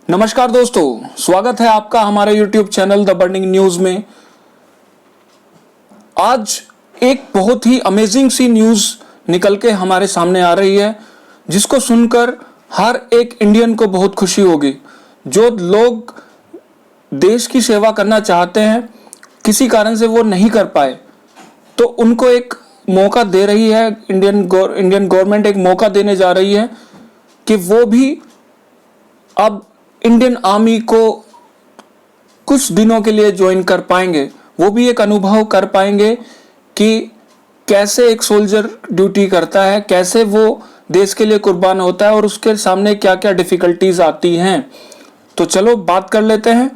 नमस्कार दोस्तों, स्वागत है आपका हमारे YouTube channel the burning news में। आज एक बहुत ही अमेजिंग सी न्यूज़ निकल के हमारे सामने आ रही है, जिसको सुनकर हर एक इंडियन को बहुत खुशी होगी। जो लोग देश की सेवा करना चाहते हैं, किसी कारण से वो नहीं कर पाए, तो उनको एक मौका दे रही है इंडियन गवर्नमेंट एक मौका देने जा रही है कि वो भी अब इंडियन आर्मी को कुछ दिनों के लिए ज्वाइन कर पाएंगे। वो भी एक अनुभव कर पाएंगे कि कैसे एक सोल्जर ड्यूटी करता है, कैसे वो देश के लिए कुर्बान होता है और उसके सामने क्या क्या डिफिकल्टीज आती हैं। तो चलो बात कर लेते हैं।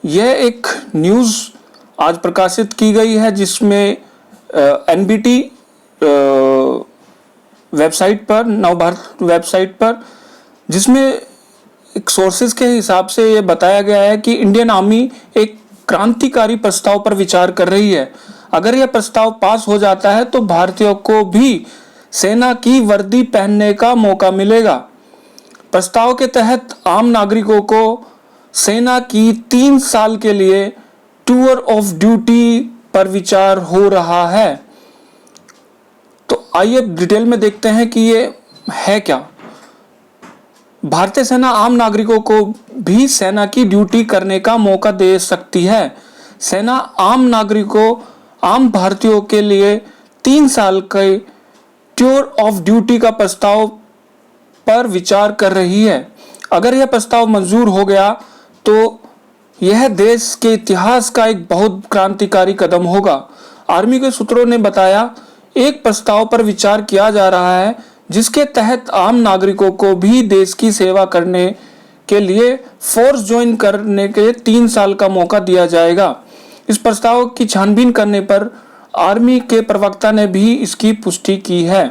यह एक न्यूज़ आज प्रकाशित की गई है, जिसमें एनबीटी वेबसाइट पर, नवभारत वेबसाइट पर, जिसमें एक सोर्सेज के हिसाब से ये बताया गया है कि इंडियन आर्मी एक क्रांतिकारी प्रस्ताव पर विचार कर रही है। अगर यह प्रस्ताव पास हो जाता है तो भारतीयों को भी सेना की वर्दी पहनने का मौका मिलेगा। प्रस्ताव के तहत आम नागरिकों को सेना की 3 साल के लिए टूर ऑफ ड्यूटी पर विचार हो रहा है। तो आइए डिटेल में देखते हैं कि ये है क्या। भारतीय सेना आम नागरिकों को भी सेना की ड्यूटी करने का मौका दे सकती है। सेना आम नागरिकों, आम भारतीयों के लिए 3 साल के टूर ऑफ ड्यूटी का प्रस्ताव पर विचार कर रही है। अगर यह प्रस्ताव मंजूर हो गया तो यह देश के इतिहास का एक बहुत क्रांतिकारी कदम होगा। आर्मी के सूत्रों ने बताया, एक प्रस्ताव पर विचार किया जा रहा है जिसके तहत आम नागरिकों को भी देश की सेवा करने के लिए फोर्स ज्वाइन करने के 3 साल का मौका दिया जाएगा। इस प्रस्ताव की छानबीन करने पर आर्मी के प्रवक्ता ने भी इसकी पुष्टि की है।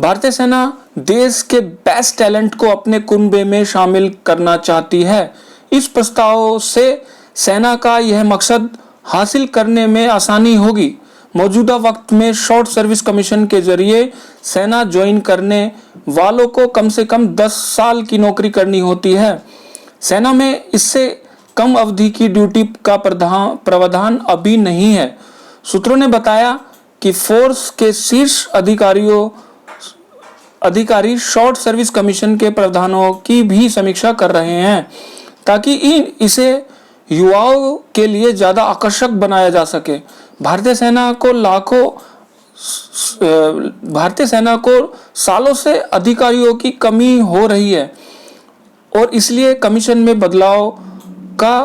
भारतीय सेना देश के बेस्ट टैलेंट को अपने कुनबे में शामिल करना चाहती है। इस प्रस्ताव से सेना का यह मकसद हासिल करने में आसानी होगी। मौजूदा वक्त में शॉर्ट सर्विस कमीशन के जरिए सेना ज्वाइन करने वालों को कम से कम 10 साल की नौकरी करनी होती है। सेना में इससे कम अवधि की ड्यूटी का प्रावधान अभी नहीं है। सूत्रों ने बताया कि फोर्स के शीर्ष अधिकारी शॉर्ट सर्विस कमीशन के प्रावधानों की भी समीक्षा कर रहे हैं, ताकि इसे युवाओं के लिए ज्यादा आकर्षक बनाया जा सके। भारतीय सेना को सालों से अधिकारियों की कमी हो रही है और इसलिए कमीशन में बदलाव का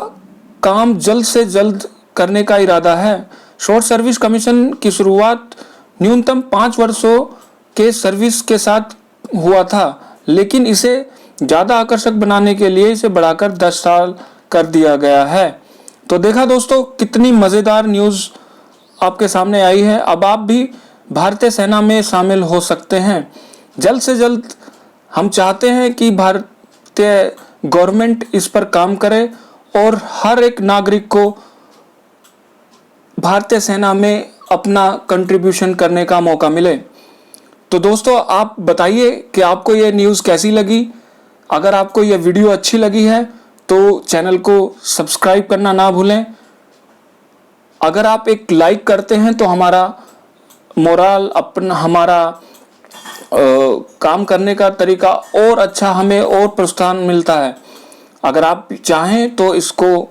काम जल्द से जल्द करने का इरादा है। शॉर्ट सर्विस कमीशन की शुरुआत न्यूनतम 5 वर्षों के सर्विस के साथ हुआ था, लेकिन इसे ज्यादा आकर्षक बनाने के लिए इसे बढ़ाकर 10 साल कर दिया गया है। तो देखा दोस्तों, कितनी मजेदार न्यूज़ आपके सामने आई है। अब आप भी भारतीय सेना में शामिल हो सकते हैं। जल्द से जल्द हम चाहते हैं कि भारतीय गवर्नमेंट इस पर काम करे और हर एक नागरिक को भारतीय सेना में अपना कंट्रीब्यूशन करने का मौका मिले। तो दोस्तों, आप बताइए कि आपको ये न्यूज़ कैसी लगी। अगर आपको ये वीडियो अच्छी लगी है तो चैनल को सब्सक्राइब करना ना भूलें। अगर आप एक लाइक करते हैं तो हमारा मोरल, हमारा काम करने का तरीका और अच्छा, हमें और प्रोत्साहन मिलता है। अगर आप चाहें तो इसको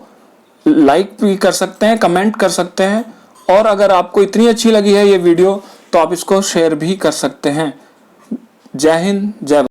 लाइक भी कर सकते हैं, कमेंट कर सकते हैं, और अगर आपको इतनी अच्छी लगी है ये वीडियो तो आप इसको शेयर भी कर सकते हैं। जय हिंद, जय भारत।